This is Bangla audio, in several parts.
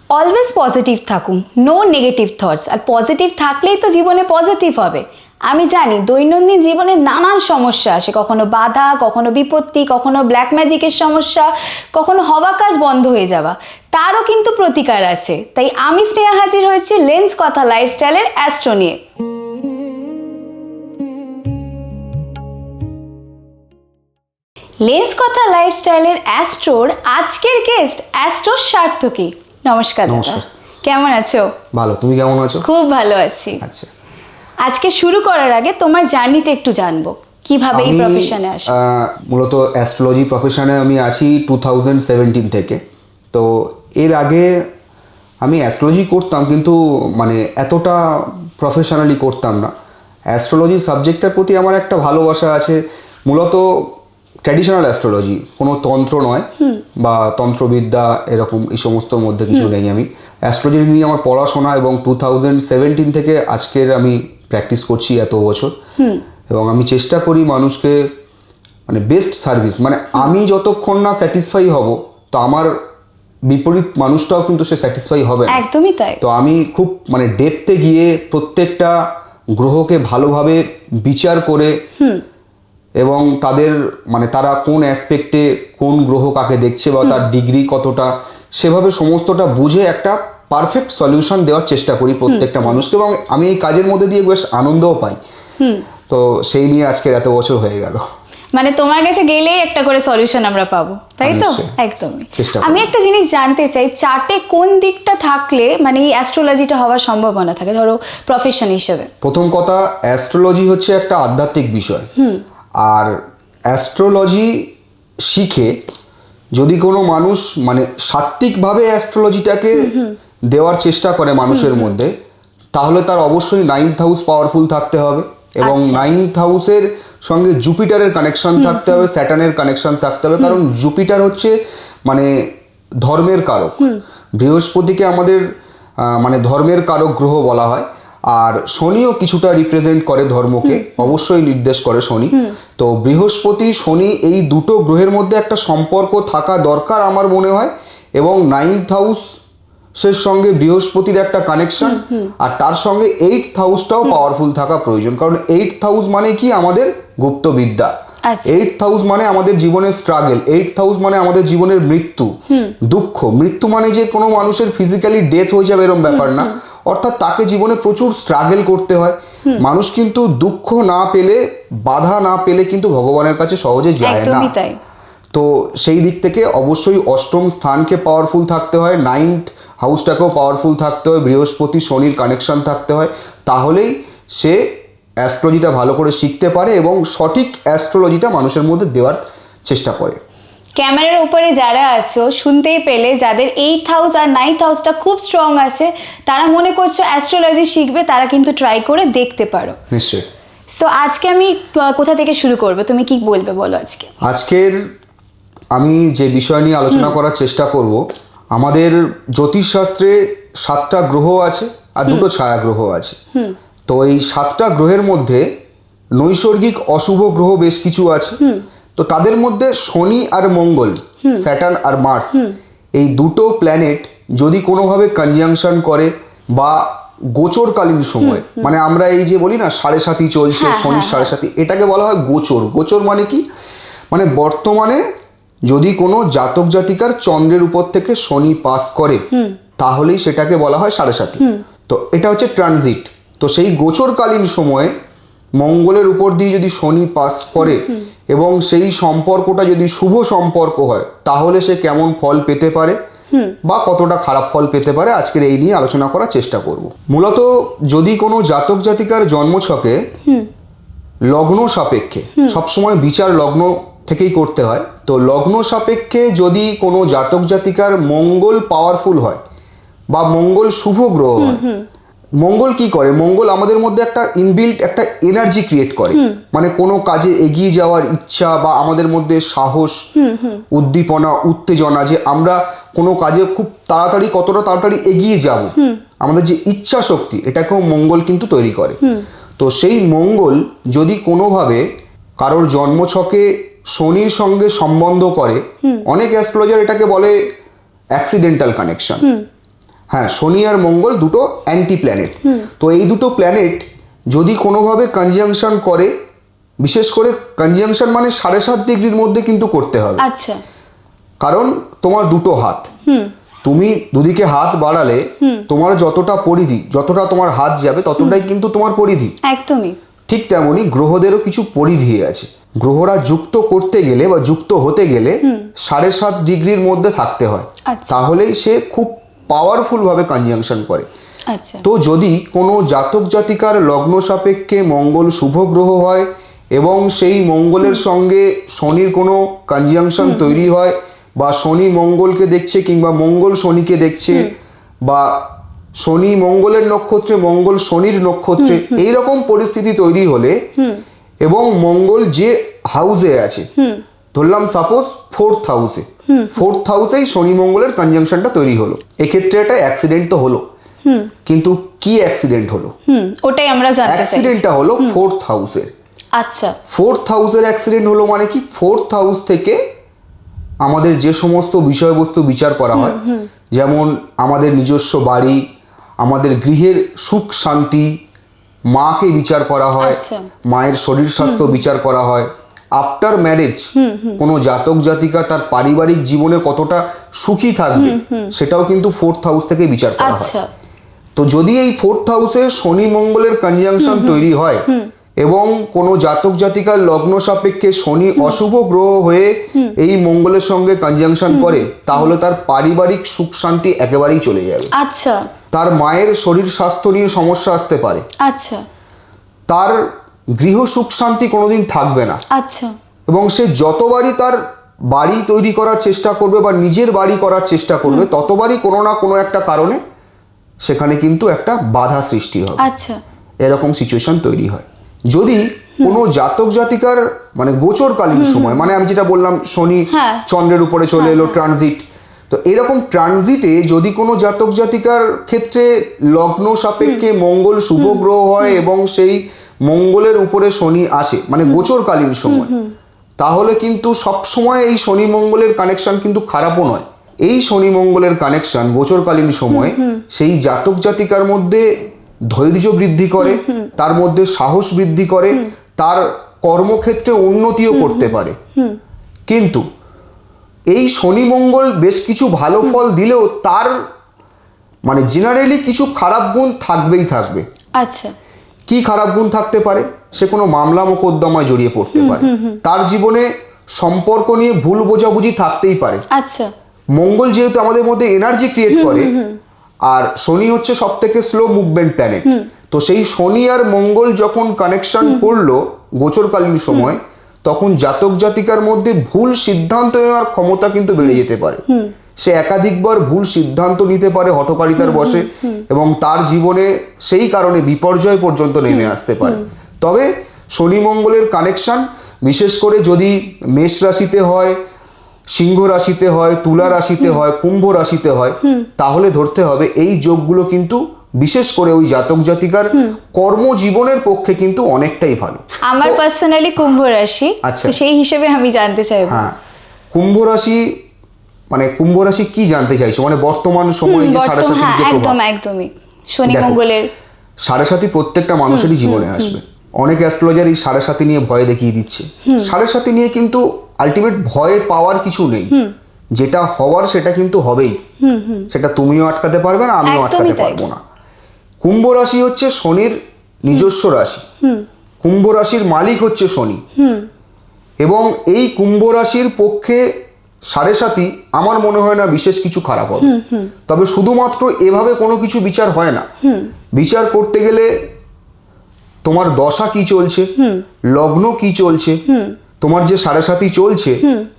অলওয়েজ পজিটিভ থাকুন, নো নেগেটিভ থটস। আর পজিটিভ থাকলেই তো জীবনে পজিটিভ হবে। আমি জানি দৈনন্দিন জীবনে নানান সমস্যা আসে, কখনো বাধা, কখনো বিপত্তি, কখনো ব্ল্যাক ম্যাজিকের সমস্যা, কখনো হওয়া কাজ বন্ধ হয়ে যাওয়া, তারও কিন্তু প্রতিকার আছে। তাই আমি স্নেহা হাজির হয়েছি লেন্স কথা লাইফস্টাইলের অ্যাস্ট্রো নিয়ে। লেন্স কথা লাইফস্টাইলের অ্যাস্ট্রোর আজকের গেস্ট অ্যাস্ট্রোর সার্থকী। নমস্কার দাদা, কেমন আছো? ভালো, তুমি কেমন আছো? খুব ভালো আছি। আচ্ছা, আজকে শুরু করার আগে তোমার জার্নিটা একটু জানবো, কিভাবে এই প্রফেশনে আসো? মূলত অ্যাস্ট্রোলজি প্রফেশনে আমি আসি 2017 থেকে। তো এর আগে আমি অ্যাস্ট্রোলজি করতাম, কিন্তু মানে এতটা প্রফেশনালি করতাম না। অ্যাস্ট্রোলজি সাবজেক্টের প্রতি আমার একটা ভালোবাসা আছে। মূলত ট্র্যাডিশনাল অ্যাস্ট্রোলজি, কোনো তন্ত্র নয় বা তন্ত্রবিদ্যা এরকম এই সমস্তর মধ্যে কিছু নেই। আমি অ্যাস্ট্রোলজি নিয়ে আমার পড়াশোনা, এবং 2017 থেকে আজকের আমি প্র্যাকটিস করছি এত বছর। এবং আমি চেষ্টা করি মানুষকে মানে বেস্ট সার্ভিস, মানে আমি যতক্ষণ না স্যাটিসফাই হব, তো আমার বিপরীত মানুষটাও কিন্তু সে স্যাটিসফাই হবে না। একদমই তাই। তো আমি খুব মানে ডেপথে গিয়ে প্রত্যেকটা গ্রহকে ভালোভাবে বিচার করে, এবং তাদের মানে তারা কোন অ্যাসপেক্টে কোন গ্রহ কাকে দেখছে বা তার ডিগ্রি কতটা, সেভাবে সমস্তটা বুঝে একটা পারফেক্ট সলিউশন দেওয়ার চেষ্টা করি প্রত্যেকটা মানুষকে। এবং আমি এই কাজের মধ্যে দিয়ে বেশ আনন্দও পাই। তো সেই নিয়ে আজকের এত বছর হয়ে গেল। মানে তোমার কাছে গেলেই একটা করে সলিউশন আমরা পাবো, তাই তো? একদমই। আমি একটা জিনিস জানতে চাই, চার্টে কোন দিকটা থাকলে মানে এই অ্যাস্ট্রোলজিটা হওয়ার সম্ভাবনা থাকে, ধরো প্রফেশন হিসেবে? প্রথম কথা, অ্যাস্ট্রোলজি হচ্ছে একটা আধ্যাত্মিক বিষয়। আর অ্যাস্ট্রোলজি শিখে যদি কোনো মানুষ মানে সাত্ত্বিকভাবে অ্যাস্ট্রোলজিটাকে দেওয়ার চেষ্টা করে মানুষের মধ্যে, তাহলে তার অবশ্যই 9th হাউস পাওয়ারফুল থাকতে হবে, এবং 9th হাউসের সঙ্গে জুপিটারের কানেকশন থাকতে হবে, স্যাটার্নের কানেকশন থাকতে হবে। কারণ জুপিটার হচ্ছে মানে ধর্মের কারক, বৃহস্পতিকে আমাদের মানে ধর্মের কারক গ্রহ বলা হয়। আর শনিও কিছুটা রিপ্রেজেন্ট করে ধর্মকে, অবশ্যই নির্দেশ করে শনি। তো বৃহস্পতি শনি এই দুটো গ্রহের মধ্যে একটা সম্পর্ক থাকা দরকার আমার মনে হয়। এবং 9th হাউসের সঙ্গে বৃহস্পতির একটা কানেকশন, আর তার সঙ্গে 8th হাউসটাও পাওয়ারফুল থাকা প্রয়োজন। কারণ 8th হাউস মানে কি? আমাদের গুপ্তবিদ্যা। 8th হাউস মানে আমাদের জীবনের স্ট্রাগল। 8th হাউস মানে আমাদের জীবনের মৃত্যু, দুঃখ। মৃত্যু মানে যে কোনো মানুষের ফিজিক্যালি ডেথ হয়ে যাবে এরকম ব্যাপার না, অর্থাৎ তাকে জীবনে প্রচুর স্ট্রাগল করতে হয়। মানুষ কিন্তু দুঃখ না পেলে, বাধা না পেলে কিন্তু ভগবানের কাছে সহজে যায় না। তো সেই দিক থেকে অবশ্যই অষ্টম স্থানকে পাওয়ারফুল থাকতে হয়, 9th হাউসটাকেও পাওয়ারফুল থাকতে হয়, বৃহস্পতি শনির কানেকশন থাকতে হয়। তাহলেই সে অ্যাস্ট্রোলজিটা ভালো করে শিখতে পারে এবং সঠিক অ্যাস্ট্রোলজিটা মানুষের মধ্যে দেওয়ার চেষ্টা করে। ক্যামেরার উপরে যারা আছো, শুনতেই পেলে, যাদের 8th হাউস আর 9th হাউসটা খুব স্ট্রং আছে, তারা মনে করছো অ্যাস্ট্রোলজি শিখবে, তারা কিন্তু ট্রাই করে দেখতে পারো। নিশ্চয়ই। সো আজকে আমি কোথা থেকে শুরু করবো, তুমি কি বলবে বলো? আজকের আমি যে বিষয় নিয়ে আলোচনা করার চেষ্টা করব, আমাদের জ্যোতিষশাস্ত্রে 7টা গ্রহ আছে আর 2টো ছায়া গ্রহ আছে। তো এই 7টা গ্রহের মধ্যে নৈসর্গিক অশুভ গ্রহ বেশ কিছু আছে। তো তাদের মধ্যে শনি আর মঙ্গল, স্যাটার্ন আর মার্স, এই দুটো প্ল্যানেট যদি কোনোভাবে কনজাংশন করে বা গোচরকালীন সময়, মানে আমরা এই যে বলি না 7.5 চলছে, শনির 7.5, এটাকে বলা হয় গোচর। গোচর মানে কি? মানে বর্তমানে যদি কোনো জাতক জাতিকার চন্দ্রের উপর থেকে শনি পাস করে, তাহলেই সেটাকে বলা হয় 7.5। তো এটা হচ্ছে ট্রানজিট। তো সেই গোচরকালীন সময়ে মঙ্গলের উপর দিয়ে যদি শনি পাস করে এবং সেই সম্পর্কটা যদি শুভ সম্পর্ক হয়, তাহলে সে কেমন ফল পেতে পারে বা কতটা খারাপ ফল পেতে পারে, আজকের এই নিয়ে আলোচনা করার চেষ্টা করব। মূলত যদি কোনো জাতক জাতিকার জন্মছকে লগ্ন সাপেক্ষে, সবসময় বিচার লগ্ন থেকেই করতে হয়। তো লগ্ন সাপেক্ষে যদি কোনো জাতক জাতিকার মঙ্গল পাওয়ারফুল হয় বা মঙ্গল শুভ গ্রহ হয়, মঙ্গল কি করে? মঙ্গল আমাদের মধ্যে একটা ইনবিল্ট একটা এনার্জি ক্রিয়েট করে, মানে কোনো কাজে এগিয়ে যাওয়ার ইচ্ছা বা আমাদের মধ্যে সাহস, উদ্দীপনা, উত্তেজনা, যে আমরা কোনো কাজে খুব তাড়াতাড়ি, কতটা তাড়াতাড়ি এগিয়ে যাব, আমাদের যে ইচ্ছা শক্তি, এটাকেও মঙ্গল কিন্তু তৈরি করে। তো সেই মঙ্গল যদি কোনোভাবে কারোর জন্মছকে শনির সঙ্গে সম্বন্ধ করে, অনেক অ্যাস্ট্রোলজার এটাকে বলে অ্যাক্সিডেন্টাল কানেকশন। হ্যাঁ, শনি আর মঙ্গল দুটো অ্যান্টি প্ল্যানেট। তো এই দুটো প্ল্যানেট যদি কোনোভাবে কনজাংশন করে, বিশেষ করে কনজাংশন মানে 7.5 ডিগ্রির মধ্যে কিন্তু করতে হবে। আচ্ছা। কারণ তোমার দুটো হাত, তুমি দুদিকে হাত বাড়ালে তোমার যতটা পরিধি, যতটা তোমার হাত যাবে ততটাই কিন্তু তোমার পরিধি। একদমই। ঠিক তেমনি গ্রহদেরও কিছু পরিধি আছে। গ্রহরা যুক্ত করতে গেলে বা যুক্ত হতে গেলে 7.5 ডিগ্রির মধ্যে থাকতে হয়, তাহলেই সে খুব পাওয়ারফুল ভাবে কনজাংশন করে। আচ্ছা। তো যদি কোনো জাতক জাতিকার লগ্ন সাপেক্ষে মঙ্গল শুভ গ্রহ হয় এবং সেই মঙ্গলের সঙ্গে শনির কোনো কনজাংশন তৈরি হয়, বা শনি মঙ্গলকে দেখছে কিংবা মঙ্গল শনিকে দেখছে, বা শনি মঙ্গলের নক্ষত্রে মঙ্গল শনির নক্ষত্রে, এইরকম পরিস্থিতি তৈরি হলে এবং মঙ্গল যে হাউসে আছে, ধরলাম সাপোজ 4th হাউসে, 4th হাউসেই শনি মঙ্গলের কনজাংশনটা তৈরি হলো, এক্ষেত্রে একটা অ্যাক্সিডেন্ট তো হলো। কিন্তু কি অ্যাক্সিডেন্ট হলো? ওটাই আমরা জানতে চাই। অ্যাক্সিডেন্টটা হলো 4th হাউসের। আচ্ছা। 4th হাউসের অ্যাক্সিডেন্ট হলো মানে কি? 4th হাউস থেকে আমাদের যে সমস্ত বিষয়বস্তু বিচার করা হয়, যেমন আমাদের নিজস্ব বাড়ি, আমাদের গৃহের সুখ শান্তি, মাকে বিচার করা হয়, মায়ের শরীর স্বাস্থ্য বিচার করা হয়। আফটার ম্যারেজ কোনো জাতক জাতিকা তার পারিবারিক জীবনে কতটা সুখী থাকবে সেটাও কিন্তু 4th হাউস থেকে বিচার করা হয়। তো যদি এই 4th হাউসে শনি মঙ্গলের কনজাংশন তৈরি হয় এবং কোনো জাতক জাতিকার লগ্ন সাপেক্ষে শনি অশুভ গ্রহ হয়ে এই মঙ্গলের সঙ্গে কনজাংশন করে, তাহলে তার পারিবারিক সুখ শান্তি একেবারেই চলে যাবে। আচ্ছা। তার মায়ের শরীর স্বাস্থ্য নিয়ে সমস্যা আসতে পারে। আচ্ছা। তার গৃহ সুখ শান্তি কোনোদিন থাকবে না। আচ্ছা। এবং সে যতবারই তার বাড়ি তৈরি করার চেষ্টা করবে বা নিজের বাড়ি করার চেষ্টা করবে, ততবারই কোনো না কোনো একটা কারণে সেখানে কিন্তু একটা বাধা সৃষ্টি হবে। আচ্ছা। এরকম সিচুয়েশন তৈরি হয়। যদি কোনো জাতক জাতিকার মানে গোচরকালীন সময়, মানে আমি যেটা বললাম শনি চন্দ্রের উপরে চলে এলো, ট্রানজিট, তো এরকম ট্রানজিটে যদি কোনো জাতক জাতিকার ক্ষেত্রে লগ্ন সাপেক্ষে মঙ্গল শুভ গ্রহ হয় এবং সেই মঙ্গলের উপরে শনি আসে, মানে গোচরকালীন সময়, তাহলে কিন্তু সবসময় এই শনি মঙ্গলের কানেকশন কিন্তু খারাপও নয়। এই শনি মঙ্গলের কানেকশন গোচরকালীন সময় সেই জাতক জাতিকার মধ্যে ধৈর্য বৃদ্ধি করে, তার মধ্যে সাহস বৃদ্ধি করে, তার কর্মক্ষেত্রে উন্নতিও করতে পারে। কিন্তু এই শনি মঙ্গল বেশ কিছু ভালো ফল দিলেও তার মানে জেনারেলি কিছু খারাপ গুণ থাকবেই থাকবে। আচ্ছা। কি খারাপ গুণ থাকতে পারে? সে কোনো মামলা মোকদ্দমায় জড়িয়ে পড়তে পারে, তার জীবনে সম্পর্ক নিয়ে ভুল বোঝাবুঝি থাকতেই পারে। আচ্ছা। মঙ্গল যেহেতু আমাদের মধ্যে এনার্জি ক্রিয়েট করে, আর শনি হচ্ছে সব থেকে স্লো মুভমেন্ট প্ল্যানেট, তো সেই শনি আর মঙ্গল যখন কানেকশন করলো গোচরকালীন সময়, তখন জাতক জাতিকার মধ্যে ভুল সিদ্ধান্ত নেওয়ার ক্ষমতা কিন্তু বেড়ে যেতে পারে। সে একাধিকবার ভুল সিদ্ধান্ত নিতে পারে হঠকারিতার বশে, এবং তার জীবনে সেই কারণে বিপর্যয় পর্যন্ত নেমে আসতে পারে। তবে শনি মঙ্গলের কানেকশন বিশেষ করে যদি মেষ রাশিতে হয়, সিংহ রাশিতে হয়, তুলা রাশিতে হয়, কুম্ভ রাশিতে হয়, তাহলে ধরতে হবে এই যোগগুলো কিন্তু বিশেষ করে ওই জাতক জাতিকার কর্মজীবনের পক্ষে কিন্তু অনেকটাই ভালো। আমার পার্সোনালি কুম্ভ রাশি, আচ্ছা, সেই হিসেবে আমি জানতে চাইবো। হ্যাঁ, কুম্ভ রাশি মানে কুম্ভ রাশি কি জানতে চাইছো? মানে বর্তমান সময়ে যে সাড়ে সাথী যে প্রভাব, একদমই শনি মঙ্গলের সাড়ে সাথী প্রত্যেকটা মানুষেরই জীবনে আসবে। অনেক অ্যাস্ট্রোলজার এই সাড়ে সাথী নিয়ে ভয় দেখিয়ে দিচ্ছে। সাড়ে সাথী নিয়ে কিন্তু আলটিমেট ভয় পাওয়ার কিছু নেই, যেটা হওয়ার সেটা কিন্তু হবেই, সেটা তুমিও আটকাতে পারবে না, আমিও আটকাতে পারবো না। কুম্ভ রাশি হচ্ছে শনির নিজস্ব রাশি, কুম্ভ রাশির মালিক হচ্ছে শনি, এবং এই কুম্ভ রাশির পক্ষে সাড়ে সাথী আমার মনে হয় না বিশেষ কিছু খারাপ হবে। তবে শুধুমাত্র এভাবে কোনো কিছু বিচার হয় না। বিচার করতে গেলে তোমার দশা কি চলছে, লগ্ন কি চলছে, তোমার যে সাড়ে সাথী চলছে,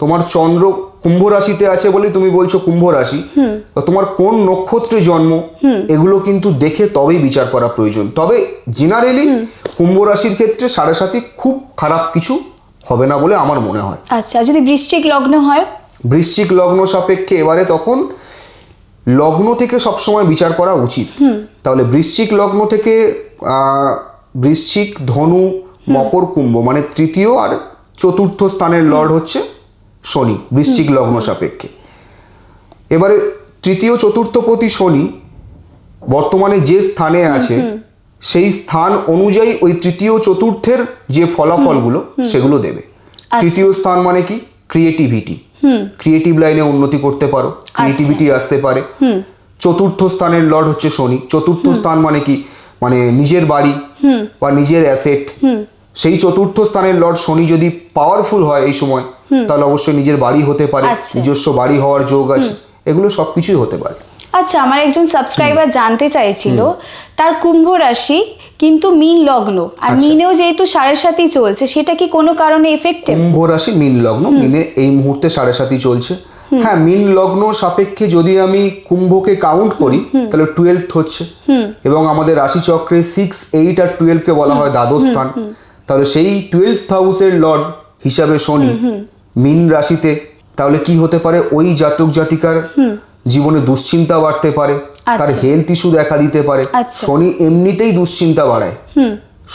তোমার চন্দ্র কুম্ভ রাশিতে আছে বলে তুমি বলছো কুম্ভ রাশি, তোমার কোন নক্ষত্রে জন্ম, এগুলো কিন্তু দেখে তবেই বিচার করা প্রয়োজন। তবে জেনারেলি কুম্ভ রাশির ক্ষেত্রে সাড়ে সাথী খুব খারাপ কিছু হবে না বলে আমার মনে হয়। আচ্ছা, যদি বৃশ্চিক লগ্ন হয়? বৃশ্চিক লগ্ন সাপেক্ষে এবারে তখন লগ্ন থেকে সবসময় বিচার করা উচিত। তাহলে বৃশ্চিক লগ্ন থেকে বৃশ্চিক, ধনু, মকর, কুম্ভ, মানে তৃতীয় আর চতুর্থ স্থানের লর্ড হচ্ছে শনি বৃশ্চিক লগ্ন সাপেক্ষে। এবারে তৃতীয় চতুর্থপতি শনি বর্তমানে যে স্থানে আছে সেই স্থান অনুযায়ী ওই তৃতীয় চতুর্থের যে ফলাফলগুলো সেগুলো দেবে। তৃতীয় স্থান মানে কি? ক্রিয়েটিভিটি, ক্রিয়েটিভ লাইনে উন্নতি করতে পারো, ক্রিয়েটিভিটি আসতে পারে। চতুর্থ স্থানের লর্ড হচ্ছে শনি। চতুর্থ স্থান মানে কি? মানে নিজের বাড়ি বা নিজের অ্যাসেট। সেই চতুর্থ স্থানের লর্ড শনি যদি পাওয়ারফুল হয় এই সময়, তাহলে অবশ্যই নিজের বাড়ি হতে পারে, নিজস্ব বাড়ি হওয়ার যোগ আছে, এগুলো সবকিছুই হতে পারে। আচ্ছা, আমার একজন সাবস্ক্রাইবার জানতে চাইছিল তার কুম্ভ রাশি কিন্তু মীন লগ্ন, আর মীনেও যেহেতু 7.5 চলছে, সেটা কি কোনো কারণে এফেক্টিভ? কুম্ভ রাশি মীন লগ্ন, মীনে এই মুহূর্তে 7.5 চলছে। হ্যাঁ, মীন লগ্ন সাপেক্ষে যদি আমি কুম্ভকে কাউন্ট করি তাহলে 12th হচ্ছে, এবং আমাদের রাশি চক্রে 6, 8 আর 12 কে বলা হয় দ্বাদশ স্থান। তাহলে সেই 12th হাউসের লর্ড হিসাবে শনি মীন রাশিতে, তাহলে কি হতে পারে? ওই জাতক জাতিকার জীবনে দুশ্চিন্তা বাড়তে পারে, তার হেলথ ইস্যু দেখা দিতে পারে। শনি এমনিতেই দুশ্চিন্তা বাড়ায়,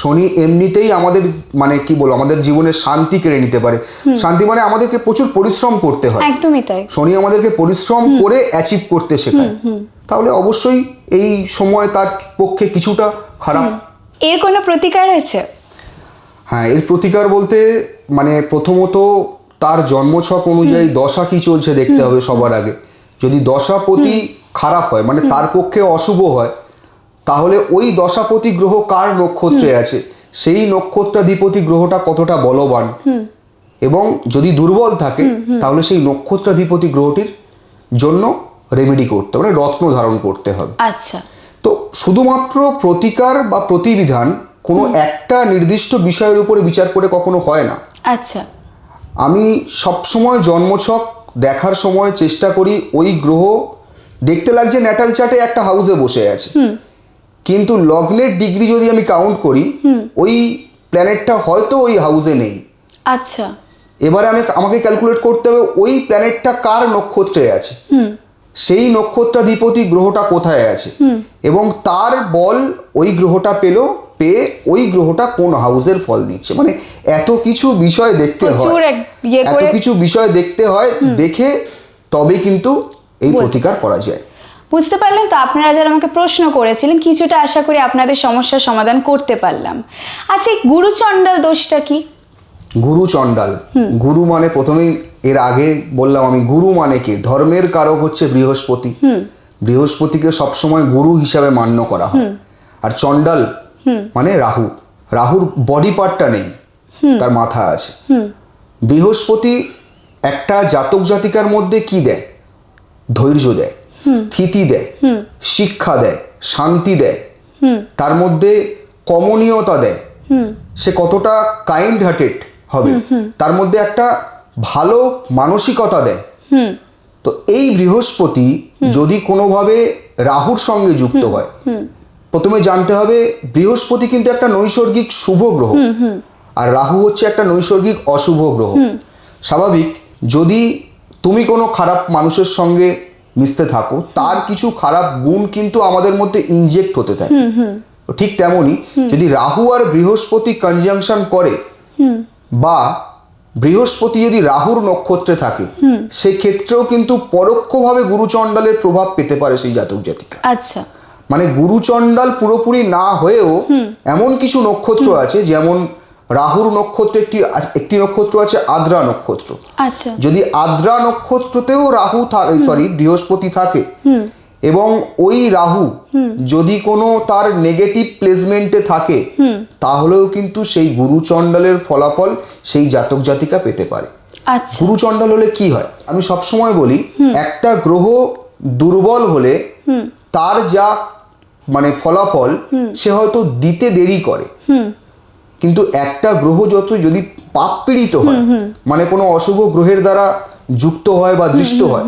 শনি এমনিতেই আমাদের মানে কি বলবো, আমাদের জীবনের শান্তি কেড়ে নিতে পারে। শান্তি মানে আমাদেরকে প্রচুর পরিশ্রম করতে হয়, একদমই তাই। শনি আমাদেরকে পরিশ্রম করে অ্যাচিভ করতে শেখায়। তাহলে অবশ্যই এই সময় তার পক্ষে কিছুটা খারাপ। এর কোনো প্রতিকার আছে? হ্যাঁ, এর প্রতিকার বলতে মানে প্রথমত তার জন্মছক অনুযায়ী দশা কি চলছে দেখতে হবে সবার আগে। যদি দশাপতি খারাপ হয়, মানে তার পক্ষে অশুভ হয়, তাহলে ওই দশাপতি গ্রহ কার নক্ষত্রে আছে, সেই নক্ষত্রাধিপতি গ্রহটা কতটা বলবান, এবং যদি দুর্বল থাকে তাহলে সেই নক্ষত্রাধিপতি গ্রহটির জন্য রেমেডি করতে হবে, রত্ন ধারণ করতে হবে। আচ্ছা, তো শুধুমাত্র প্রতিকার বা প্রতিবিধান কোনো একটা নির্দিষ্ট বিষয়ের উপরে বিচার করে কখনো হয় না। আচ্ছা, আমি সবসময় জন্মছক দেখার সময় চেষ্টা করি ওই গ্রহ দেখতে লাগছে ন্যাটাল চার্টে একটা হাউসে বসে আছে, কিন্তু লগ্নের ডিগ্রি যদি আমি কাউন্ট করি ওই প্ল্যানেটটা হয়তো ওই হাউসে নেই। আচ্ছা, এবারে আমাকে ক্যালকুলেট করতে হবে ওই প্ল্যানেটটা কার নক্ষত্রে আছে, সেই নক্ষত্রাধিপতি গ্রহটা কোথায় আছে, এবং তার বল ওই গ্রহটা পেয়ে ওই গ্রহটা কোন হাউসের ফল দিচ্ছে। মানে এত কিছু বিষয় দেখতে হয়, এত কিছু বিষয় দেখতে হয়, দেখে তবে কিন্তু এই প্রতিকার করা যায়। বুঝতে পারলেন তো? আপনারা যারা আমাকে প্রশ্ন করেছিলেন, কিছুটা আশা করি আপনাদের সমস্যার সমাধান করতে পারলাম। আচ্ছা, এই গুরুচণ্ডাল দোষটা কি? গুরু চণ্ডাল, গুরু মানে প্রথমেই এর আগে বললাম আমি, গুরু মানে কি? ধর্মের কারক হচ্ছে বৃহস্পতি। বৃহস্পতিকে সবসময় গুরু হিসাবে মান্য করা হয়। আর চণ্ডাল মানে রাহু, রাহুর বডি পার্টটা নেই, তার মাথা আছে। বৃহস্পতি একটা জাতক জাতিকার মধ্যে কি দেয়? ধৈর্য দেয়, স্থিতি দেয়, শিক্ষা দেয়, শান্তি দেয়, তার মধ্যে কমনীয়তা দেয়, সে কতটা কাইন্ড হার্টেড হবে, তার মধ্যে একটা ভালো মানসিকতা দেয়। তো এই বৃহস্পতি যদি কোনোভাবে রাহুর সঙ্গে যুক্ত হয়, প্রথমে জানতে হবে বৃহস্পতি কিন্তু একটা নৈসর্গিক শুভ গ্রহ, আর রাহু হচ্ছে একটা নৈসর্গিক অশুভ গ্রহ। স্বাভাবিক, যদি তুমি কোনো খারাপ মানুষের সঙ্গে মিশতে থাকো, তার কিছু খারাপ গুণ কিন্তু আমাদের মধ্যে ইনজেক্ট হতে থাকে। ঠিক তেমনই যদি রাহু আর বৃহস্পতি কনজাংশন করে, বা বৃহস্পতি যদি রাহুর নক্ষত্রে থাকে, সেক্ষেত্রেও কিন্তু পরোক্ষভাবে গুরুচণ্ডালের প্রভাব পেতে পারে সেই জাতক জাতিকা। আচ্ছা, মানে গুরুচণ্ডাল পুরোপুরি না হয়েও এমন কিছু নক্ষত্র আছে, যেমন রাহুর নক্ষত্রে একটি নক্ষত্র আছে আদ্রা নক্ষত্র। আচ্ছা, যদি আদ্রা নক্ষত্রতেও বৃহস্পতি থাকে, এবং ওই রাহু যদি কোনো তার নেগেটিভ প্লেসমেন্টে থাকে, তাহলেও কিন্তু সেই গুরুচণ্ডালের ফলাফল সেই জাতক জাতিকা পেতে পারে। আচ্ছা, গুরুচণ্ডাল হলে কি হয়, আমি সবসময় বলি, একটা গ্রহ দুর্বল হলে তার যা মানে ফলাফল সে হয়তো দিতে দেরি করে, কিন্তু একটা গ্রহ যদি পাপ পীড়িত হয়, মানে কোনো অশুভ গ্রহের দ্বারা যুক্ত হয় বা দৃষ্ট হয়,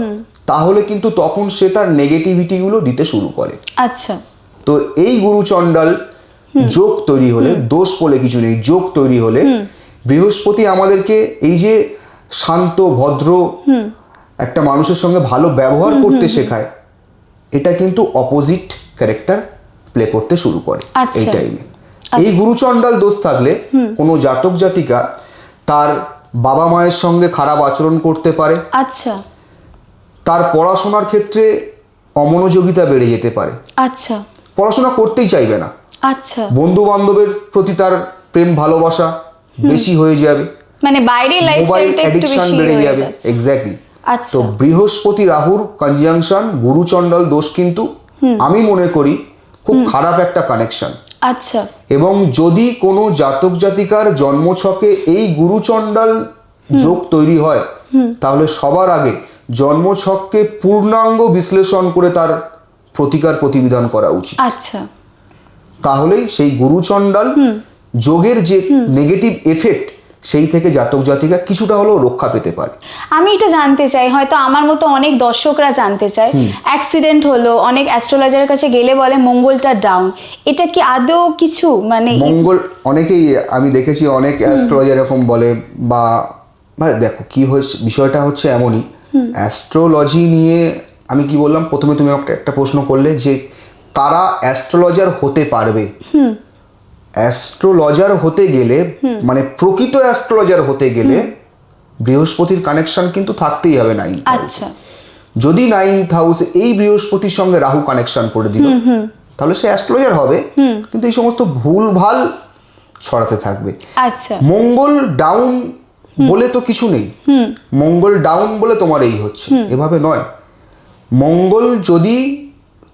তাহলে কিন্তু তখন সে তার নেগেটিভিটি গুলো দিতে শুরু করে। আচ্ছা, তো এই গুরুচণ্ডাল যোগ তৈরি হলে, দোষ বলে কিছু নেই, যোগ তৈরি হলে বৃহস্পতি আমাদেরকে এই যে শান্ত ভদ্র একটা মানুষের সঙ্গে ভালো ব্যবহার করতে শেখায়, এটা কিন্তু অপোজিট ক্যারেক্টার প্লে করতে শুরু করে এই টাইমে। এই গুরুচণ্ডাল দোষ থাকলে কোনো জাতক জাতিকা তার বাবা মায়ের সঙ্গে খারাপ আচরণ করতে পারে। আচ্ছা, তার পড়াশোনার ক্ষেত্রে অমনোযোগিতা বেড়ে যেতে পারে, আচ্ছা পড়াশোনা করতেই চাইবে না, আচ্ছা, বন্ধু বান্ধবের প্রতি তার প্রেম ভালোবাসা বেশি হয়ে যাবে, মানে বাইরে মোবাইল লাইফস্টাইলটা একটু অ্যাডিকশন বেশি বেড়ে হয়ে যাবে। যাচ্ছে। এক্স্যাক্টলি। আচ্ছা তো বৃহস্পতি রাহুর কনজাংশন গুরুচণ্ডাল দোষ কিন্তু আমি মনে করি খুব খারাপ একটা কানেকশন। আচ্ছা এবং যদি কোনো জাতক জাতিকার জন্মছকে এই গুরুচণ্ডাল যোগ তৈরি হয়, তাহলে সবার আগে জন্মছককে পূর্ণাঙ্গ বিশ্লেষণ করে তার প্রতিকার প্রতিবিধান করা উচিত। আচ্ছা তাহলেই সেই গুরুচণ্ডাল যোগের যে নেগেটিভ এফেক্ট সেই থেকে জাতক জাতিকা কিছুটা হলেও রক্ষা পেতে পারে। আমি এটা জানতে চাই, হয়তো আমার মতো অনেক দর্শকরা জানতে চায়, অ্যাক্সিডেন্ট হলো, অনেক অ্যাস্ট্রোলজারের কাছে গেলে বলে মঙ্গলটা ডাউন, এটা কি আদৌ কিছু মানে? মঙ্গল অনেকেই আমি দেখেছি, অনেক অ্যাস্ট্রোলজার এরকম বলে, বা দেখো কি হয়েছে, বিষয়টা হচ্ছে এমনই, অ্যাস্ট্রোলজি নিয়ে আমি কি বললাম প্রথমে, তুমি একটা প্রশ্ন করলে যে তারা অ্যাস্ট্রোলজার হতে পারবে। অ্যাস্ট্রোলজার হতে গেলে মানে প্রকৃত অ্যাস্ট্রোলজার হতে গেলে বৃহস্পতির কানেকশন কিন্তু থাকতেই হবে 9th হাউসে। আচ্ছা যদি 9th হাউসে এই বৃহস্পতির সঙ্গে রাহু কানেকশন করে দিল, তাহলে সে অ্যাস্ট্রোলজার হবে, কিন্তু এই সমস্ত ভুলভাল ছড়াতে থাকবে। আচ্ছা মঙ্গল ডাউন বলে তো কিছু নেই, মঙ্গল ডাউন বলে তোমার এই হচ্ছে, এভাবে নয়। মঙ্গল যদি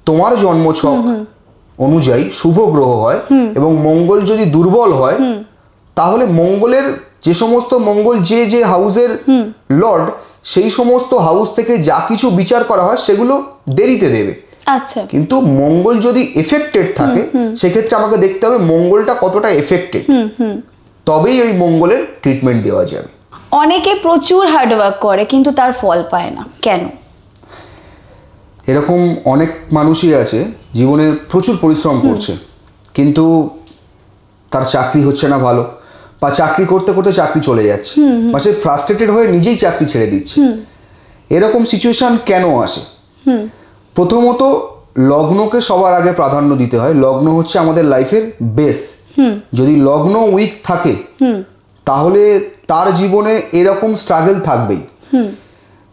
তোমার জন্মছক অনুযায়ী শুভ গ্রহ হয় এবং মঙ্গল যদি দুর্বল হয়, তাহলে মঙ্গলের যে সমস্ত মঙ্গল যে যে হাউসের লর্ড, সেই সমস্ত হাউস থেকে যা কিছু বিচার করা হয় সেগুলো দেরিতে দেবে। আচ্ছা কিন্তু মঙ্গল যদি এফেক্টেড থাকে, সেক্ষেত্রে আমাকে দেখতে হবে মঙ্গলটা কতটা এফেক্টেড, তবেই ওই মঙ্গলের ট্রিটমেন্ট দেওয়া যাবে। অনেকে প্রচুর হার্ডওয়ার্ক করে কিন্তু তার ফল পায় না, কেন? এরকম অনেক মানুষই আছে জীবনে প্রচুর পরিশ্রম করছে, কিন্তু তার চাকরি হচ্ছে না ভালো, বা চাকরি করতে করতে চাকরি চলে যাচ্ছে, বা সে ফ্রাস্ট্রেটেড হয়ে নিজেই চাকরি ছেড়ে দিচ্ছে। এরকম সিচুয়েশন কেন আসে? প্রথমত লগ্নকে সবার আগে প্রাধান্য দিতে হয়। লগ্ন হচ্ছে আমাদের লাইফের বেস। যদি লগ্ন উইক থাকে তাহলে তার জীবনে এরকম স্ট্রাগল থাকবেই।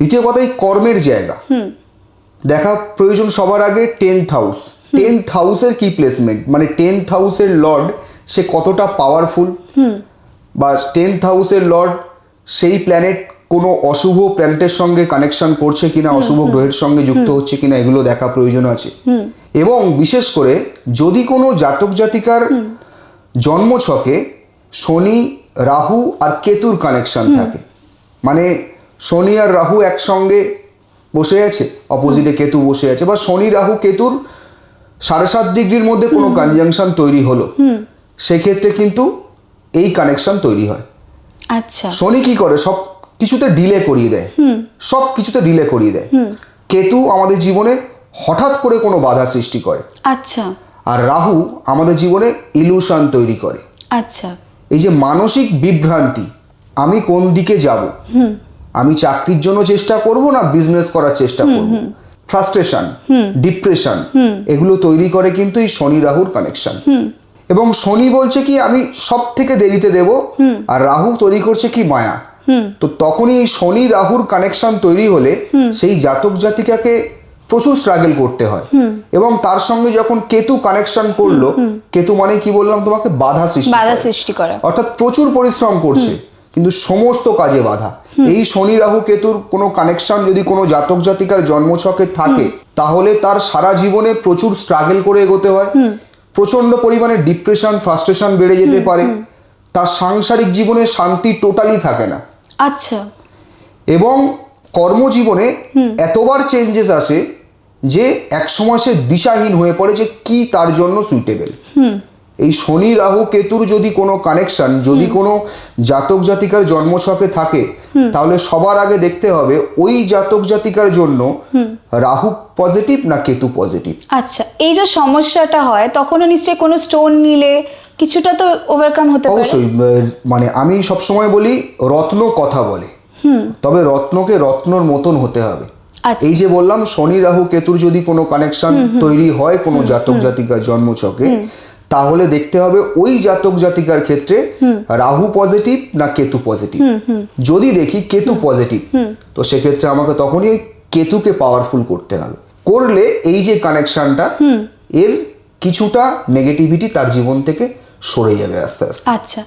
দ্বিতীয় কথা, এই কর্মের জায়গা দেখা প্রয়োজন সবার আগে 10th হাউস। 10th হাউসের কি প্লেসমেন্ট, মানে 10th হাউসের লর্ড সে কতটা পাওয়ারফুল, বা 10th হাউসের লর্ড সেই প্ল্যানেট কোনো অশুভ প্ল্যানেটের সঙ্গে কানেকশন করছে কিনা, অশুভ গ্রহের সঙ্গে যুক্ত হচ্ছে কিনা, এগুলো দেখা প্রয়োজন আছে। এবং বিশেষ করে যদি কোনো জাতক জাতিকার জন্মছকে শনি, রাহু আর কেতুর কানেকশন থাকে, মানে শনি আর রাহু একসঙ্গে বসে আছে, অপোজিটে কেতু বসে আছে, বা শনি রাহু কেতুর 7.5 ডিগ্রির মধ্যে কোনো কনজাংশন তৈরি হলো, সেক্ষেত্রে কিন্তু এই কানেকশন তৈরি হয়। আচ্ছা শনি কি করে, সব কিছুতে ডিলে করিয়ে দেয়, সব কিছুতে ডিলে করিয়ে দেয়। কেতু আমাদের জীবনে হঠাৎ করে কোনো বাধা সৃষ্টি করে। আচ্ছা আর রাহু আমাদের জীবনে ইলুশন তৈরি করে। আচ্ছা এই যে মানসিক বিভ্রান্তি, আমি কোন দিকে যাব, আমি চাকরির জন্য চেষ্টা করব না বিজনেস করার চেষ্টা করব, ফ্রাস্ট্রেশন, ডিপ্রেশন, এগুলো তৈরি করে কিন্তু এই শনি রাহুর কানেকশন। এবং শনি বলছে কি আমি সব থেকে দেরিতে দেব, আর রাহু তৈরি করছে কি মায়া। তো তখনই এই শনি রাহুর কানেকশন তৈরি হলে সেই জাতক জাতিকাকে প্রচুর স্ট্রাগল করতে হয়। এবং তার সঙ্গে যখন কেতু কানেকশন করলো, কেতু মানে কি বললাম তোমাকে, বাধা সৃষ্টি করা, অর্থাৎ প্রচুর পরিশ্রম করছে কিন্তু সমস্ত কাজে বাধা। এই শনি রাহু কেতুর কোনো কানেকশন যদি কোনো জাতক জাতিকার জন্মছকে থাকে, তাহলে তার সারা জীবনে প্রচুর স্ট্রাগল করে এগোতে হয়, প্রচন্ড পরিমাণে ডিপ্রেশন, ফ্রাস্ট্রেশন বেড়ে যেতে পারে, তার সাংসারিক জীবনে শান্তি টোটালি থাকে না। আচ্ছা এবং কর্মজীবনে এতবার চেঞ্জেস আসে যে একসময় সে দিশাহীন হয়ে পড়ে যে কি তার জন্য সুইটেবল। এই শনি রাহু কেতুর যদি কোনো কানেকশন, যদি কোনো জাতক জাতিকার জন্মছকে থাকে, তাহলে সবার আগে দেখতে হবে ওই জাতক জাতিকার জন্য রাহু পজিটিভ না কেতু পজিটিভ। আচ্ছা, এই যে সমস্যাটা হয় তখনও নিশ্চয়ই কোনো স্টোন নিলে কিছুটা তো ওভারকাম হতে পারে। অবশ্যই, মানে আমি সবসময় বলি রত্ন কথা বলে, তবে রত্নকে রত্নর মতন হতে হবে। এই যে বললাম শনি রাহু কেতুর যদি কোনো কানেকশন তৈরি হয় কোনো জাতক জাতিকার জন্মছকে, তাহলে দেখতে হবে ওই জাতক জাতিকার ক্ষেত্রে রাহু পজিটিভ না কেতু পজিটিভ। যদি দেখি কেতু পজিটিভ, তো সেক্ষেত্রে আমাকে তখনই ওই কেতুকে পাওয়ারফুল করতে হবে। করলে এই যে কানেকশনটা এর কিছুটা নেগেটিভিটি তার জীবন থেকে সরে যাবে আস্তে আস্তে। আচ্ছা,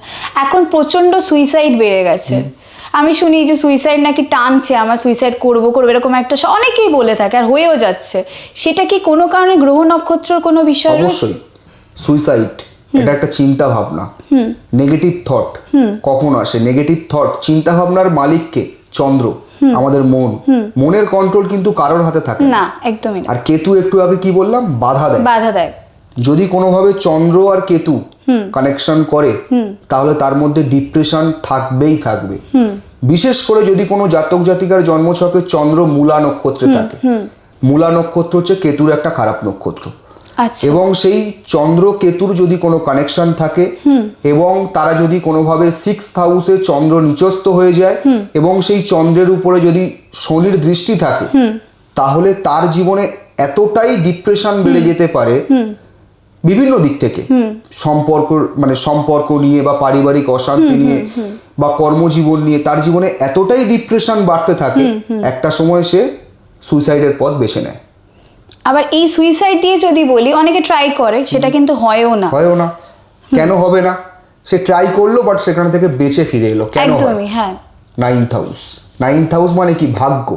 এখন প্রচন্ড সুইসাইড বেড়ে গেছে। আমি শুনি যে সুইসাইড নাকি টানছে, আমার সুইসাইড করবো এরকম একটা অনেকেই বলে থাকে, আর হয়েও যাচ্ছে। সেটা কি কোনো কারণে গ্রহ নক্ষত্রের কোনো বিষয়? অবশ্যই। সুইসাইড এটা একটা চিন্তা ভাবনা, নেগেটিভ থট। কখন আসে নেগেটিভ থট? চিন্তা ভাবনার মালিককে চন্দ্র, আমাদের মন। মনের কন্ট্রোল কিন্তু কারোর হাতে থাকে না, একদমই না। আর কেতু একটু আগে কি বললাম, বাধা দেয়। যদি কোনোভাবে চন্দ্র আর কেতু কানেকশন করে তাহলে তার মধ্যে ডিপ্রেশন থাকবেই থাকবে। বিশেষ করে যদি কোনো জাতক জাতিকার জন্মছকে চন্দ্র মূলা নক্ষত্রে থাকে। মূলা নক্ষত্র হচ্ছে কেতুর একটা খারাপ নক্ষত্র। আচ্ছা। এবং সেই চন্দ্র কেতুর যদি কোনো কানেকশন থাকে এবং তারা যদি কোনোভাবে 6th হাউসে চন্দ্র নিচস্থ হয়ে যায় এবং সেই চন্দ্রের উপরে যদি শনির দৃষ্টি থাকে তাহলে তার জীবনে এতটাই ডিপ্রেশন বেড়ে যেতে পারে বিভিন্ন দিক থেকে, সম্পর্ক নিয়ে বা পারিবারিক অশান্তি নিয়ে বা কর্মজীবন নিয়ে তার জীবনে এতটাই ডিপ্রেশন বাড়তে থাকে একটা সময় সে সুইসাইডের পথ বেছে নেয়। আবার এই সুইসাইড দিয়ে যদি বলি, অনেকে ট্রাই করে, সেটা কিন্তু হয়ও না। কেন হবে না? সে ট্রাই করলো বাট সেখান থেকে বেঁচে ফিরে এলো। কেন? একদমই, হ্যাঁ। 9th হাউস মানে কি? ভাগ্য।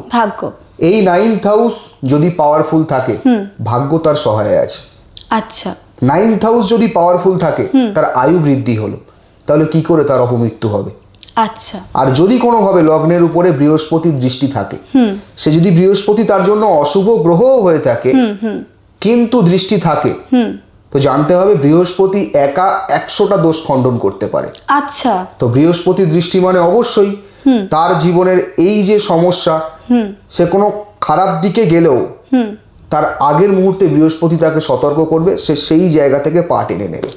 এই 9th হাউস যদি পাওয়ারফুল থাকে ভাগ্য তার সহায় আছে। আচ্ছা। 9th হাউস যদি পাওয়ারফুল থাকে তার আয়ু বৃদ্ধি হলো, তাহলে কি করে তার অপমৃত্যু হবে? আচ্ছা। আর যদি কোনোভাবে লগ্নের উপরে বৃহস্পতির দৃষ্টি থাকে, সে যদি বৃহস্পতি তার জন্য অশুভ গ্রহ হয়ে থাকে কিন্তু দৃষ্টি থাকে, তো জানতে হবে বৃহস্পতি একা 100টা দোষ খণ্ডন করতে পারে। আচ্ছা। তো বৃহস্পতির দৃষ্টি মানে অবশ্যই তার জীবনের এই যে সমস্যা, সে কোনো খারাপ দিকে গেলেও তার আগের মুহূর্তে বৃহস্পতি তাকে সতর্ক করবে, সে সেই জায়গা থেকে পা টেনে নেবে,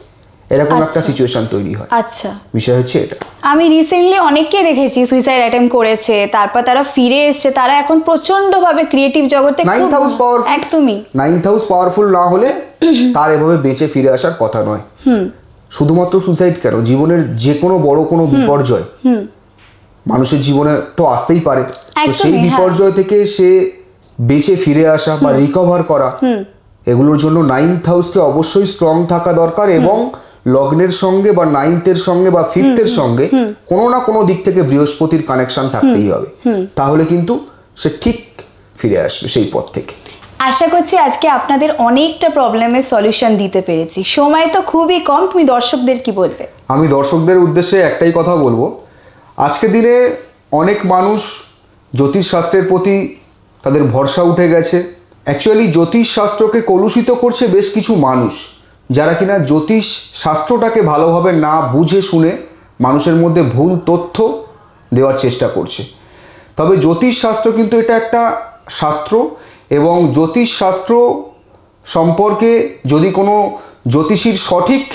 এরকম একটা সিচুয়েশন তৈরি হয়। আচ্ছা। বিষয় হচ্ছে এটা। আমি রিসেন্টলি অনেককে দেখেছি সুইসাইড অ্যাটেম্প করেছে, তারপর তারা ফিরে এসেছে, তারা এখন প্রচন্ড ভাবে ক্রিয়েটিভ জগতে। 9th house powerful. একদমই 9th হাউস পাওয়ারফুল না হলে তার এভাবে বেঁচে ফিরে আসার কথা নয়। শুধুমাত্র সুইসাইড কেন, জীবনের যে কোনো বড় কোনো বিপর্যয় মানুষের জীবনে তো আসতেই পারে। তো সেই বিপর্যয় থেকে সে বেঁচে ফিরে আসা বা রিকভার করা, এগুলোর জন্য 9th হাউসকে অবশ্যই স্ট্রং থাকা দরকার এবং লগ্নের সঙ্গে বা 9th-এর সঙ্গে বা 5th-এর সঙ্গে কোনো না কোনো দিক থেকে বৃহস্পতির কানেকশন থাকতেই হবে, তাহলে কিন্তু সে ঠিক ফিরে আসবে সেই পথ থেকে। আশা করছি আজকে আপনাদের অনেকটা প্রবলেমের সলিউশন দিতে পেরেছি। সময় তো খুবই কম, তুমি দর্শকদের কি বলবে? আমি দর্শকদের উদ্দেশ্যে একটাই কথা বলবো, আজকের দিনে অনেক মানুষ জ্যোতিষশাস্ত্রের প্রতি তাদের ভরসা উঠে গেছে। অ্যাকচুয়ালি জ্যোতিষশাস্ত্রকে কলুষিত করছে বেশ কিছু মানুষ, যারা কিনা জ্যোতিষ শাস্ত্রটাকে ভালোভাবে না বুঝে শুনে মানুষের মধ্যে ভুল তথ্য দেওয়ার চেষ্টা করছে। তবে জ্যোতিষশাস্ত্র কিন্তু এটা একটা শাস্ত্র এবং জ্যোতিষশাস্ত্র সম্পর্কে যদি কোনো জ্যোতিষীর সঠিক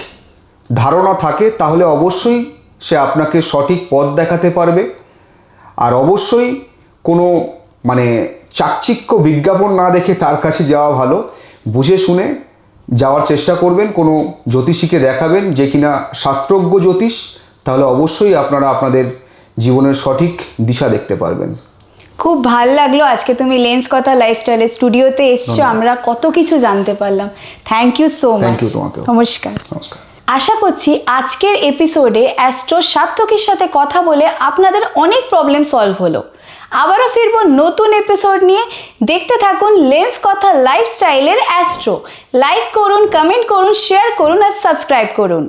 ধারণা থাকে তাহলে অবশ্যই সে আপনাকে সঠিক পথ দেখাতে পারবে। আর অবশ্যই কোনো চাকচিক্য বিজ্ঞাপন না দেখে তার কাছে যাওয়া ভালো, বুঝে শুনে যাওয়ার চেষ্টা করবেন। কোনো জ্যোতিষীকে দেখাবেন যে কিনা শাস্ত্রজ্ঞ জ্যোতিষ, তাহলে অবশ্যই আপনারা আপনাদের জীবনের সঠিক দিশা দেখতে পারবেন। খুব ভালো লাগলো আজকে তুমি লেন্স কথা লাইফস্টাইলের স্টুডিওতে এসছো, আমরা কত কিছু জানতে পারলাম। Thank you so much. Thank you তোমাকে। নমস্কার। নমস্কার। আশা করছি আজকের এপিসোডে অ্যাস্ট্রো সার্থকীর সাথে কথা বলে আপনাদের অনেক প্রবলেম সলভ হলো। আবারও ফিরবো নতুন এপিসোড নিয়ে। দেখতে থাকুন লেন্স কথা লাইফস্টাইলের অ্যাস্ট্রো। লাইক করুন, কমেন্ট করুন, শেয়ার করুন আর সাবস্ক্রাইব করুন।